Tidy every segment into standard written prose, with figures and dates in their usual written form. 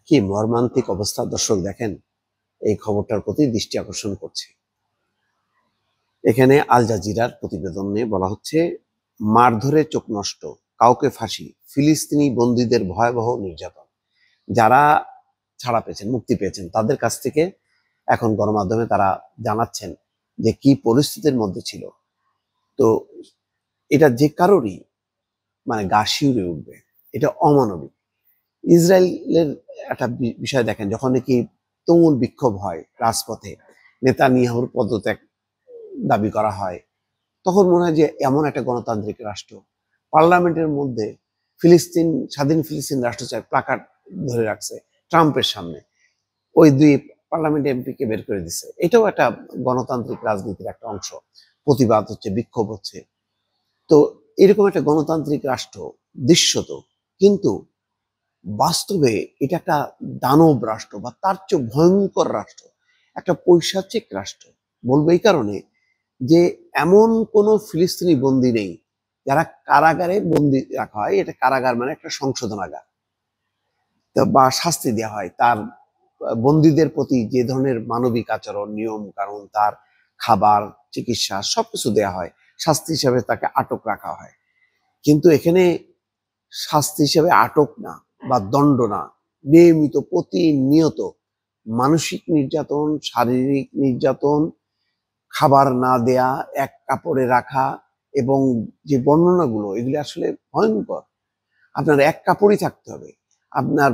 কি মর্মান্তিক অবস্থা দর্শক দেখেন, এই খবরটার প্রতি দৃষ্টি আকর্ষণ করছি। এখানে আল জাজিরার প্রতিবেদনে বলা হচ্ছে, মারধরে চোখ নষ্ট, কাউকে ফাঁসি, ফিলিস্তিনি বন্দীদের ভয়াবহ নির্যাতন। যারা ছাড়া পেয়েছেন, মুক্তি পেয়েছেন, তাদের কাছ থেকে এখন গণমাধ্যমে তারা জানাচ্ছেন যে কি পরিস্থিতির মধ্যে ছিল। তো এটা যে কারোরই গা শিউরে উঠবে, এটা অমানবিক। ইসরায়েলের একটা বিষয় দেখেন, যখন নাকি তুমুল বিক্ষোভ হয় রাজপথে, নেতানিয়াহুর পদত্যাগ দাবি করা হয়, তখন মনে হয় যে এমন একটা গণতান্ত্রিক রাষ্ট্র, পার্লামেন্টের মধ্যে স্বাধীন ফিলিস্তিন রাষ্ট্র চায় প্লাকার্ড ধরে রাখছে ট্রাম্পের সামনে, ওই দুই পার্লামেন্ট এমপিকে বের করে দিচ্ছে। এটাও একটা গণতান্ত্রিক রাজনীতির একটা অংশ। প্রতিবাদ হচ্ছে, বিক্ষোভ হচ্ছে। তো এরকম একটা গণতান্ত্রিক রাষ্ট্র দৃশ্যত, কিন্তু বাস্তবে এটা একটা দানব রাষ্ট্র বা তার চেয়ে ভয়ঙ্কর রাষ্ট্র, একটা পৈশাচিক রাষ্ট্র। বলবো এই কারণে যে এমন কোন ফিলিস্তিনি বন্দী নেই যারা কারাগারে বন্দী রাখা হয়। এটা কারাগার মানে একটা সংশোধনাগার, বা শাস্তি দেওয়া হয় তার বন্দীদের প্রতি যে ধরনের মানবিক আচরণ, নিয়ম কানুন, তার খাবার, চিকিৎসা সবকিছু দেওয়া হয়। শাস্তি হিসাবে তাকে আটক রাখা হয়। কিন্তু এখানে শাস্তি হিসেবে আটক না বা দণ্ড না, নিয়মিত প্রতিনিয়ত মানসিক নির্যাতন, শারীরিক নির্যাতন, খাবার না দেয়া, এক কাপড়ে রাখা, এবং যে বর্ণনাগুলো, এগুলি আসলে ভয়ঙ্কর। আপনার এক কাপড়ই থাকতে হবে। আপনার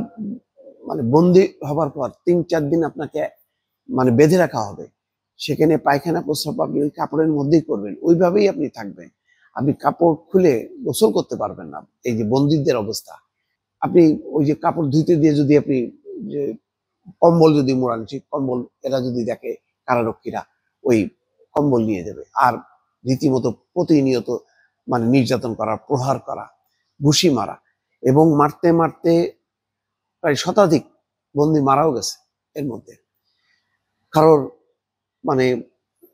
বন্দি হবার পর ৩-৪ দিন আপনাকে বেঁধে রাখা হবে। সেখানে পায়খানা প্রস্রাব আপনি ওই কাপড়ের মধ্যেই করবেন, ওইভাবেই আপনি থাকবেন। আপনি কাপড় খুলে গোসল করতে পারবেন না। এই যে বন্দীদের অবস্থা, আপনি ওই যে কাপড় ধুইতে দিয়ে যদি আপনি যে কম্বল যদি মোড়ান, সেই কম্বল এরা যদি দেখে, কারারক্ষীরা ওই কম্বল নিয়ে যাবে। আর রীতিমতো প্রতিনিয়ত নির্যাতন করা, প্রহার করা, ঘুষি মারা, এবং মারতে মারতে প্রায় শতাধিক বন্দী মারাও গেছে। এর মধ্যে কারোর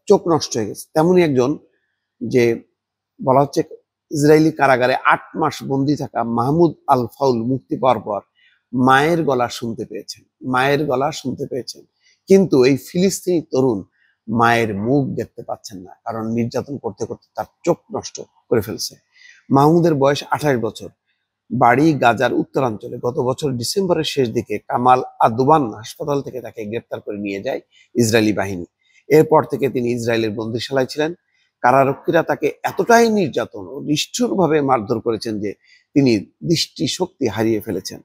চোখ নষ্ট হয়ে গেছে। তেমনই একজন, যে বলা হচ্ছে ইসরায়েলি কারাগারে ৮ মাস বন্দী থাকা মাহমুদ আল ফাউল মুক্তি পাওয়ার পর মায়ের গলা শুনতে পেয়েছেন। কিন্তু এই ফিলিস্তিনি তরুণ মায়ের মুখ দেখতে পাচ্ছেন না, কারণ নির্যাতন করতে করতে তার চোখ নষ্ট করে ফেলছে। মাহমুদের বয়স ২৮ বছর, বাড়ি গাজার উত্তরাঞ্চলে। গত বছর ডিসেম্বরের শেষ দিকে কামাল আদওয়ান হাসপাতাল থেকে তাকে গ্রেপ্তার করে নিয়ে যায় ইসরায়েলি বাহিনী। এরপর থেকে তিনি ইসরায়েলের বন্দিশালায় ছিলেন। কারারক্ষীরা তাকে এতটাই নির্যাতন ও নিষ্ঠুরভাবে মারধর করেছেন যে তিনি দৃষ্টিশক্তি হারিয়ে ফেলেছেন।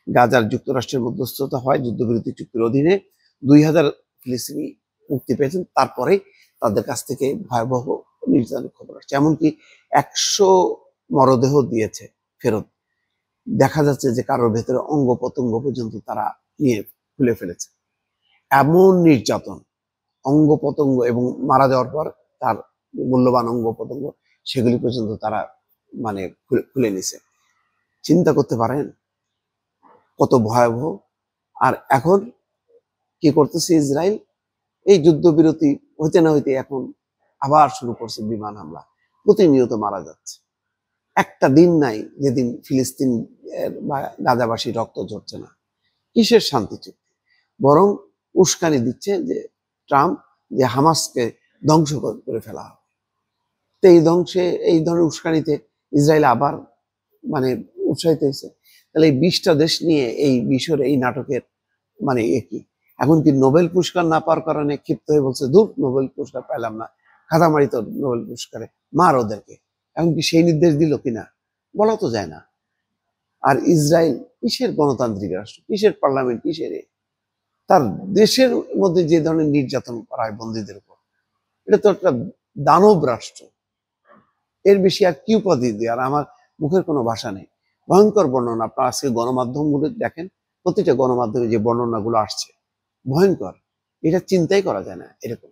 গাজার যুক্তরাষ্ট্রের মধ্যস্থতা হয় যুদ্ধবিরতি চুক্তির অধীনে ২০০০ ফিলিস্তিনি মুক্তি পেয়েছেন। তারপরে তাদের কাছ থেকে ভয়াবহ নির্যাতনের খবর আসছে। এমনকি ১০০ মরদেহ দিয়েছে ফেরত। দেখা যাচ্ছে যে কারোর ভেতরে অঙ্গ প্রত্যঙ্গ পর্যন্ত তারা নিয়ে খুলে ফেলেছে। এমন নির্যাতন, অঙ্গ প্রত্যঙ্গ, এবং মারা যাওয়ার পর তার মূল্যবান অঙ্গ প্রত্যঙ্গ সেগুলি পর্যন্ত তারা খুলে নিছে। চিন্তা করতে পারেন কত ভয়াবহ। আর এখন কি করতেছে ইসরায়েল? এই যুদ্ধবিরতি হইতে না হইতে এখন আবার শুরু করছে বিমান হামলা। প্রতিনিয়ত মারা যাচ্ছে। একটা দিন নাই যেদিন ফিলিস্তিন বা গাজাবাসী রক্ত ঝরছে না। কিসের শান্তি চুক্তি? বরং উস্কানি দিচ্ছে যে ট্রাম্প, যে হামাসকে ধ্বংস করে ফেলা হবে। তো এই ধরনের উস্কানিতে ইসরায়েল আবার উৎসাহিত হয়েছে। তাহলে এই ২০টা দেশ নিয়ে এই মিশর এই নাটকের কি এখন কি নোবেল পুরস্কার না পাওয়ার কারণে ক্ষিপ্ত হয়ে বলছে, দূর, নোবেল পুরস্কার পাইলাম না, খাতামারি তো নোবেল পুরস্কারে, মার ওদেরকে। এখন কি সেই নির্দেশ দিল কিনা বলা তো যায় না। আর ইসরায়েল কিসের গণতান্ত্রিক রাষ্ট্র, কিসের পার্লামেন্ট, কিসের তার দেশের মধ্যে যে ধরনের নির্যাতন করা হয় বন্দীদের উপর, এটা তো একটা দানব রাষ্ট্র। এর বেশি আর কি উপাধি দিয়ে? আর আমার মুখের কোনো ভাষা নেই। ভয়ঙ্কর বর্ণনা। আপনার আজকে গণমাধ্যমগুলো দেখেন, প্রতিটা গণমাধ্যমে যে বর্ণনাগুলো আসছে ভয়ঙ্কর। এটা চিন্তাই করা যায় না এরকম।